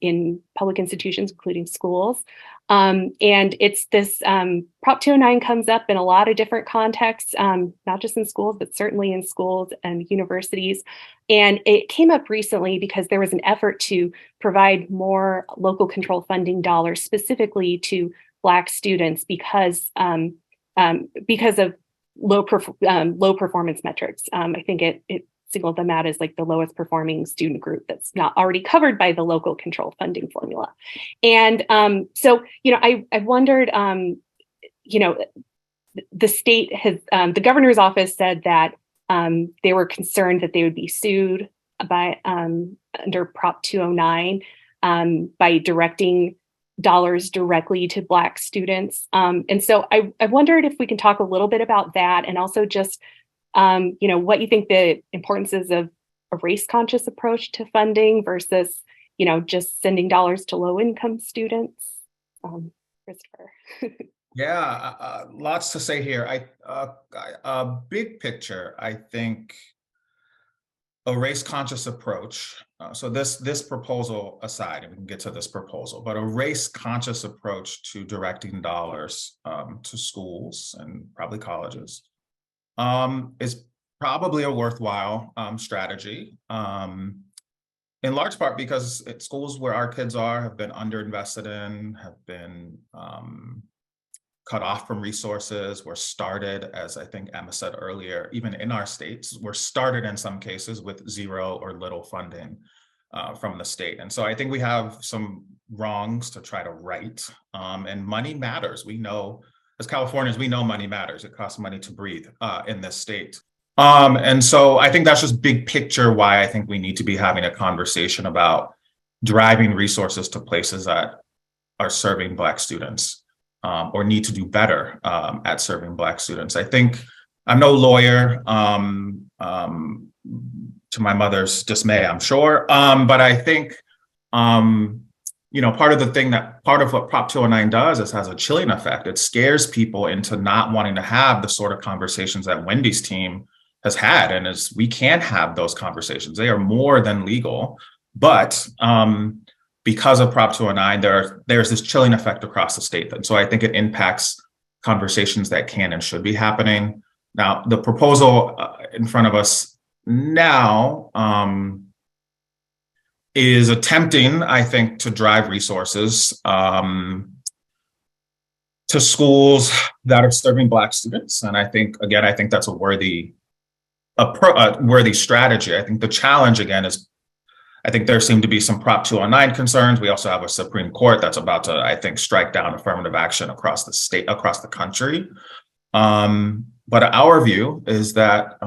in public institutions, including schools. And it's this Prop 209 comes up in a lot of different contexts, not just in schools, but certainly in schools and universities. And it came up recently because there was an effort to provide more local control funding dollars specifically to Black students because of low performance metrics. I think it singled them out as like the lowest performing student group that's not already covered by the local control funding formula. And so, I wondered, the state has, the governor's office said that They were concerned that they would be sued by under Prop 209 by directing dollars directly to Black students. And so I wondered if we can talk a little bit about that, and also just what you think the importance is of a race-conscious approach to funding versus just sending dollars to low-income students. Christopher. Yeah, lots to say here. Big picture, I think a race-conscious approach. So this proposal aside, and we can get to this proposal, but a race-conscious approach to directing dollars to schools and probably colleges is probably a worthwhile strategy. In large part because schools where our kids have been underinvested in, have been cut off from resources, were started, as I think Emma said earlier, even in our states, were started in some cases with zero or little funding from the state. And so I think we have some wrongs to try to right. And money matters. We know, as Californians, we know money matters. It costs money to breathe in this state. And so I think that's just big picture why I think we need to be having a conversation about driving resources to places that are serving Black students or need to do better at serving Black students. I think I'm no lawyer, to my mother's dismay, I'm sure, but I think part of what Prop 209 does is has a chilling effect. It scares people into not wanting to have the sort of conversations that Wendy's team has had, and as we can't have those conversations. They are more than legal, but because of Prop 209, there's this chilling effect across the state. And so I think it impacts conversations that can and should be happening. Now, the proposal in front of us now is attempting, I think, to drive resources to schools that are serving Black students. And I think that's a worthy strategy. I think the challenge again is, I think there seem to be some Prop 209 concerns. We also have a Supreme Court that's about to, I think, strike down affirmative action across the state, across the country. But our view is that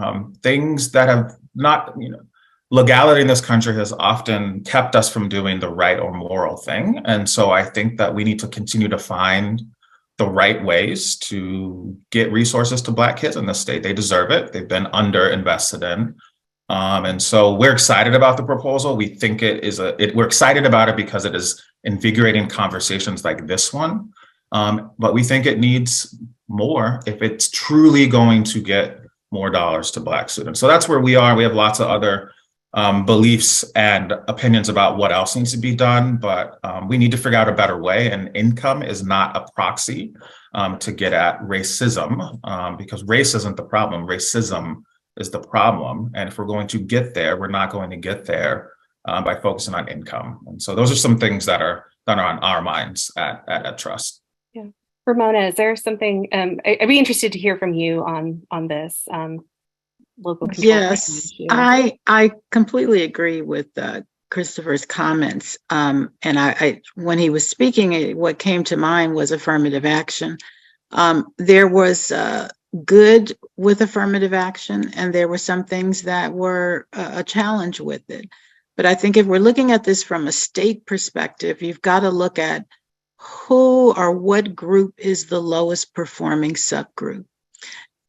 things that have not, legality in this country has often kept us from doing the right or moral thing. And so I think that we need to continue to find the right ways to get resources to Black kids in the state. They deserve it. They've been underinvested in. And so we're excited about the proposal. We think we're excited about it because it is invigorating conversations like this one. But we think it needs more if it's truly going to get more dollars to Black students. So that's where we are. We have lots of other beliefs and opinions about what else needs to be done, but we need to figure out a better way. And income is not a proxy to get at racism, because race isn't the problem. Racism is the problem. And if we're going to get there, we're not going to get there by focusing on income. And so those are some things that are on our minds at Trust. Yeah. Ramona, is there something, I'd be interested to hear from you on this local control. Yes, I completely agree with Christopher's comments. And I when he was speaking, what came to mind was affirmative action. There was good with affirmative action, and there were some things that were a challenge with it. But I think if we're looking at this from a state perspective, you've got to look at who or what group is the lowest performing subgroup.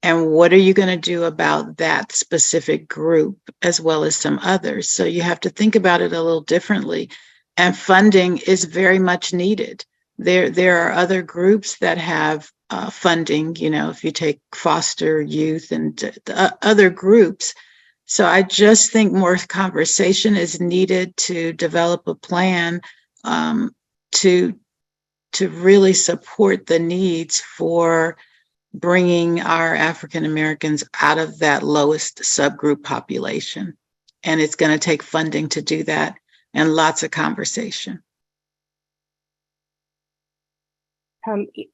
And what are you going to do about that specific group as well as some others? So you have to think about it a little differently. And funding is very much needed. There are other groups that have funding, if you take foster youth and other groups. So I just think more conversation is needed to develop a plan to really support the needs for bringing our African Americans out of that lowest subgroup population. And it's going to take funding to do that and lots of conversation.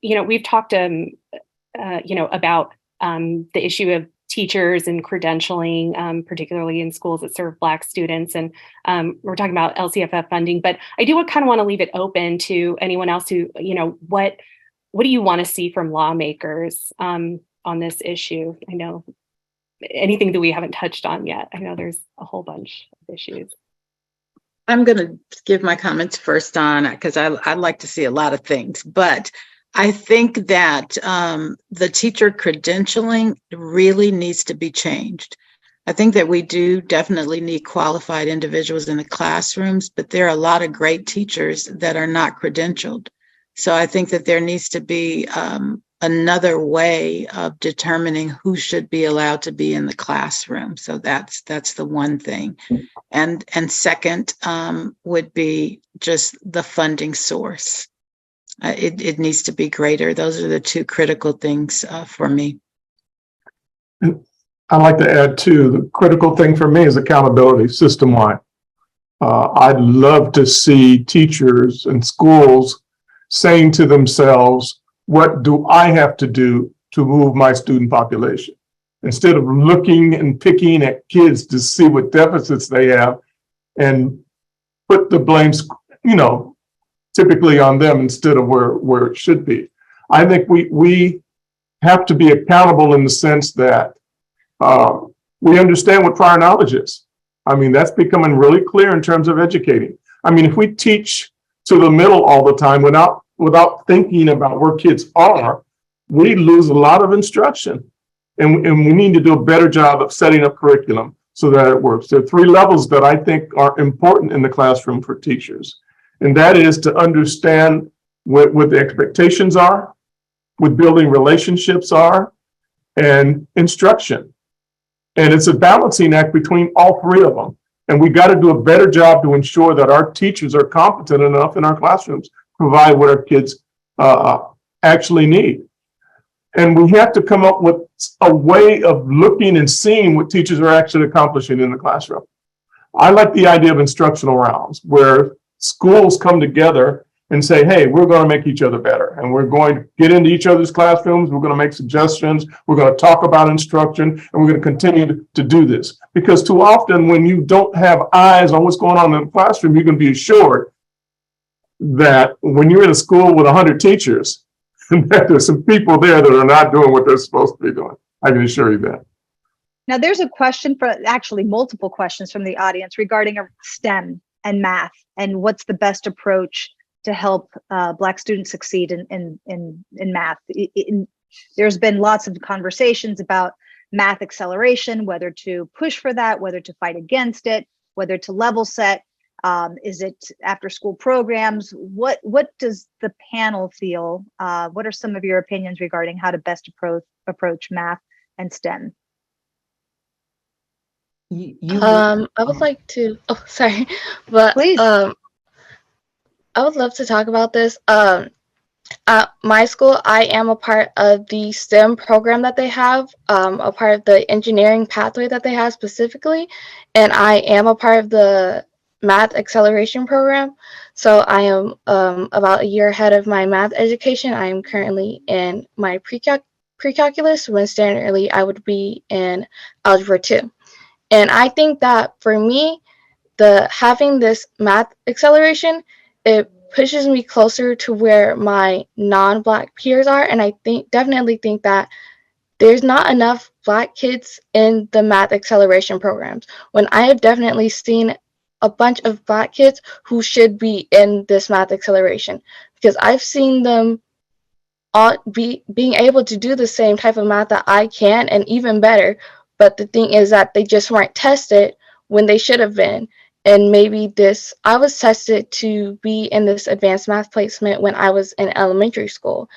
We've talked, about the issue of teachers and credentialing, particularly in schools that serve Black students. And we're talking about LCFF funding, but I do kind of want to leave it open to anyone else who, what do you want to see from lawmakers on this issue? I know anything that we haven't touched on yet? I know there's a whole bunch of issues. I'm going to give my comments first on, because I'd like to see a lot of things, but I think that the teacher credentialing really needs to be changed. I think that we do definitely need qualified individuals in the classrooms, but there are a lot of great teachers that are not credentialed. So I think that there needs to be another way of determining who should be allowed to be in the classroom. So that's the one thing. And second would be just the funding source. It needs to be greater. Those are the two critical things for me. I'd like to add too, the critical thing for me is accountability system-wide. I'd love to see teachers and schools saying to themselves, what do I have to do to move my student population? Instead of looking and picking at kids to see what deficits they have and put the blames, typically on them instead of where it should be. I think we have to be accountable in the sense that we understand what prior knowledge is. I mean, that's becoming really clear in terms of educating. I mean, if we teach to the middle all the time without thinking about where kids are, we lose a lot of instruction. And we need to do a better job of setting up curriculum so that it works. There are 3 levels that I think are important in the classroom for teachers. And that is to understand what the expectations are, what building relationships are, and instruction. And it's a balancing act between all 3 of them. And we got to do a better job to ensure that our teachers are competent enough in our classrooms to provide what our kids actually need. And we have to come up with a way of looking and seeing what teachers are actually accomplishing in the classroom. I like the idea of instructional rounds where schools come together and say, hey, we're going to make each other better. And we're going to get into each other's classrooms. We're going to make suggestions. We're going to talk about instruction. And we're going to continue to do this. Because too often when you don't have eyes on what's going on in the classroom, you can be assured that when you're in a school with 100 teachers, that there's some people there that are not doing what they're supposed to be doing. I can assure you that. Now, there's a question actually multiple questions from the audience regarding STEM and math and what's the best approach to help Black students succeed in math. There's been lots of conversations about math acceleration, whether to push for that, whether to fight against it, whether to level set. Is it after school programs? What does the panel feel? What are some of your opinions regarding how to best approach math and STEM? I would like to, but please. I would love to talk about this. At my school, I am a part of the STEM program that they have, a part of the engineering pathway that they have specifically, and I am a part of the math acceleration program. So I am about a year ahead of my math education. I am currently in my pre-calculus, when standardly I would be in algebra 2. And I think that for me, having this math acceleration, it pushes me closer to where my non-Black peers are. And I definitely think that there's not enough Black kids in the math acceleration programs, when I have definitely seen a bunch of Black kids who should be in this math acceleration, because I've seen them all being able to do the same type of math that I can and even better. But the thing is that they just weren't tested when they should have been. And maybe I was tested to be in this advanced math placement when I was in elementary school.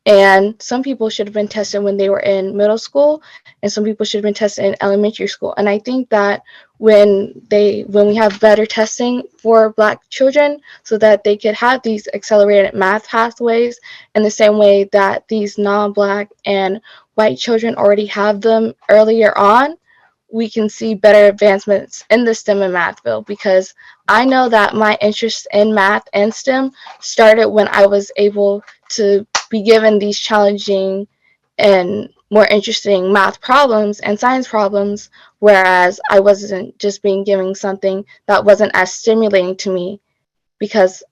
And some people should have been tested when they were in middle school, and some people should have been tested in elementary school. And I think that when we have better testing for Black children so that they could have these accelerated math pathways in the same way that these non-Black and white children already have them earlier on, we can see better advancements in the STEM and math field. Because I know that my interest in math and STEM started when I was able to be given these challenging and more interesting math problems and science problems, whereas I wasn't just being given something that wasn't as stimulating to me because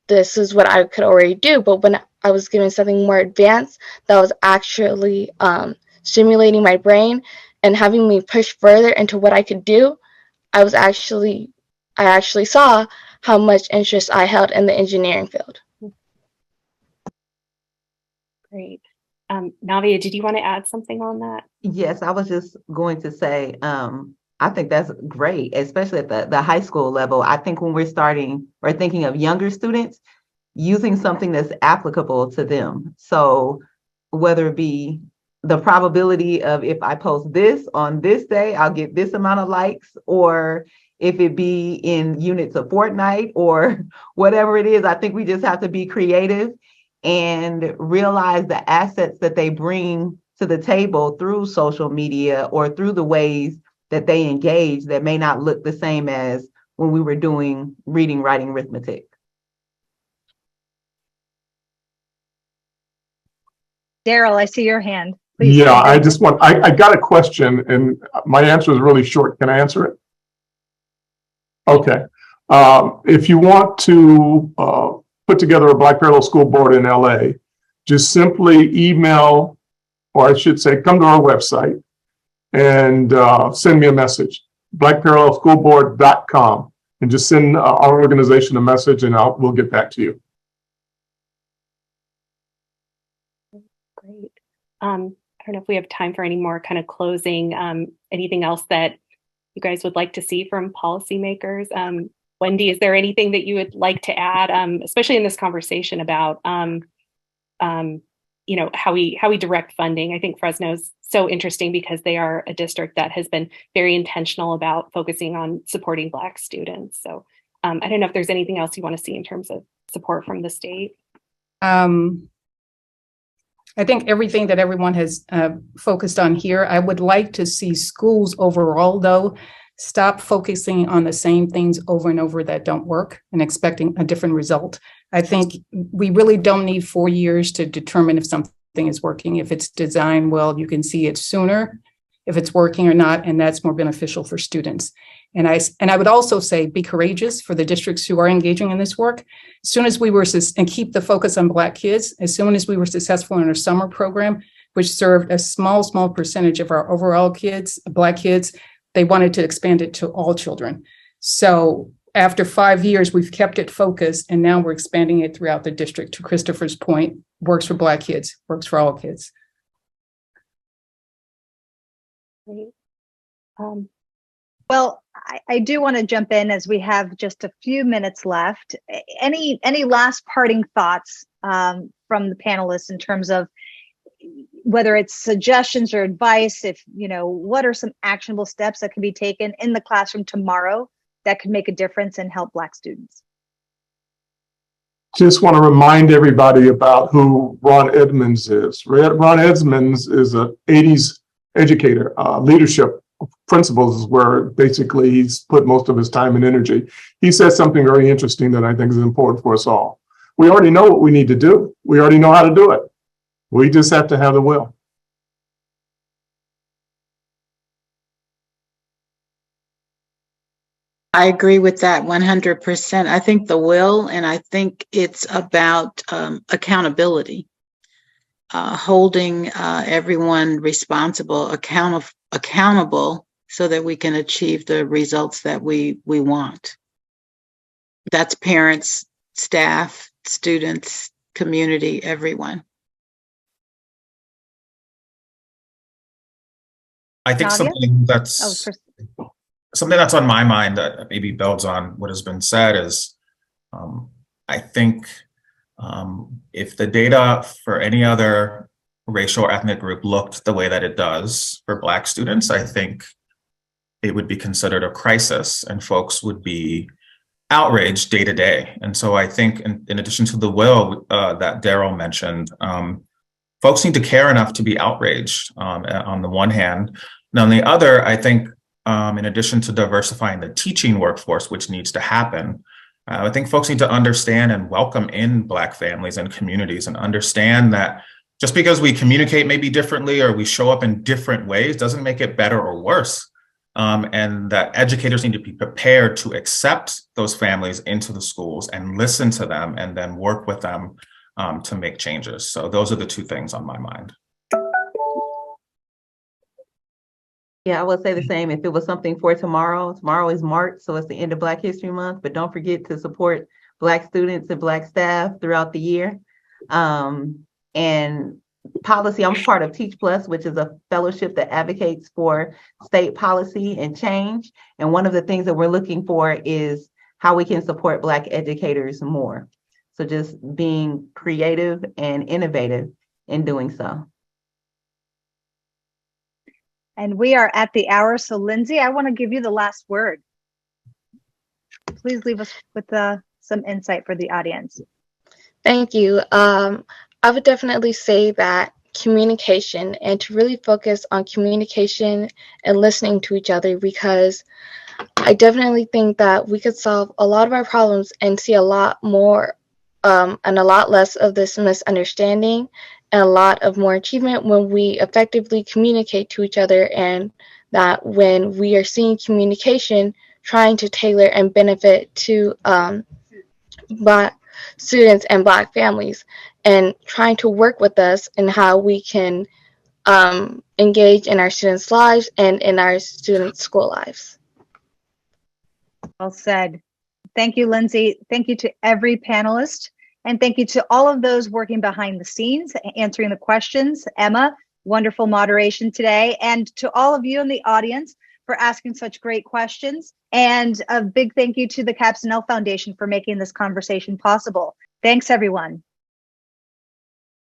this is what I could already do. But when I was given something more advanced that was actually stimulating my brain, and having me push further into what I could do, I actually saw how much interest I held in the engineering field. Great. Navia, did you want to add something on that? Yes, I was just going to say, I think that's great, especially at the high school level. I think when we're starting or thinking of younger students, using something that's applicable to them. So whether it be the probability of if I post this on this day, I'll get this amount of likes, or if it be in units of fortnight or whatever it is, I think we just have to be creative and realize the assets that they bring to the table through social media or through the ways that they engage that may not look the same as when we were doing reading, writing, arithmetic. Daryl, I see your hand. Please. Yeah, I got a question and my answer is really short. Can I answer it? Okay. If you want to put together a Black Parallel School Board in LA, just simply email, or I should say, come to our website and send me a message, blackparallelschoolboard.com, and just send our organization a message and we'll get back to you. Great. I don't know if we have time for any more kind of closing, anything else that you guys would like to see from policymakers. Wendy, is there anything that you would like to add, especially in this conversation about, you know, how we direct funding? I think Fresno's so interesting because they are a district that has been very intentional about focusing on supporting Black students. So I don't know if there's anything else you want to see in terms of support from the state. I think everything that everyone has focused on here, I would like to see schools overall, though, stop focusing on the same things over and over that don't work and expecting a different result. I think we really don't need 4 years to determine if something is working. If it's designed well, you can see it sooner, if it's working or not, and that's more beneficial for students. And I would also say be courageous for the districts who are engaging in this work. As soon as we were, and keep the focus on Black kids, as soon as we were successful in our summer program, which served a small percentage of our overall kids, Black kids, they wanted to expand it to all children. So after 5 years, we've kept it focused, and now we're expanding it throughout the district. To Christopher's point, works for Black kids, works for all kids. Great. Well, I do want to jump in as we have just a few minutes left. Any last parting thoughts from the panelists in terms of whether it's suggestions or advice, if, you know, what are some actionable steps that can be taken in the classroom tomorrow that could make a difference and help Black students? Just want to remind everybody about who Ron Edmonds is. Ron Edmonds is an 80s educator. Leadership principles is where basically he's put most of his time and energy. He said something very interesting that I think is important for us all. We already know what we need to do. We already know how to do it. We just have to have the will. I agree with that 100%. I think the will, and I think it's about accountability, holding everyone responsible, accountable, so that we can achieve the results that we want. That's parents, staff, students, community, everyone. I think Navia? something that's on my mind that maybe builds on what has been said is, I think if the data for any other racial or ethnic group looked the way that it does for Black students, I think it would be considered a crisis and folks would be outraged day to day. And so I think in addition to the will that Daryl mentioned, folks need to care enough to be outraged on the one hand. And on the other, I think in addition to diversifying the teaching workforce, which needs to happen, I think folks need to understand and welcome in Black families and communities and understand that just because we communicate maybe differently or we show up in different ways doesn't make it better or worse. And that educators need to be prepared to accept those families into the schools and listen to them and then work with them to make changes. So those are the two things on my mind. Yeah, I would say the same. If it was something for tomorrow, tomorrow is March, so it's the end of Black History Month, but don't forget to support Black students and Black staff throughout the year. And policy, I'm part of Teach Plus, which is a fellowship that advocates for state policy and change. And one of the things that we're looking for is how we can support Black educators more. So just being creative and innovative in doing so. And we are at the hour. So Lindsay, I want to give you the last word. Please leave us with some insight for the audience. Thank you. I would definitely say that communication, and to really focus on communication and listening to each other, because I definitely think that we could solve a lot of our problems and see a lot more and a lot less of this misunderstanding and a lot of more achievement when we effectively communicate to each other, and that when we are seeing communication trying to tailor and benefit to Black students and Black families, and trying to work with us in how we can engage in our students' lives and in our students' school lives. Well said. Thank you, Lindsay. Thank you to every panelist. And thank you to all of those working behind the scenes, answering the questions. Emma, wonderful moderation today. And to all of you in the audience for asking such great questions. And a big thank you to the Caps&L Foundation for making this conversation possible. Thanks, everyone.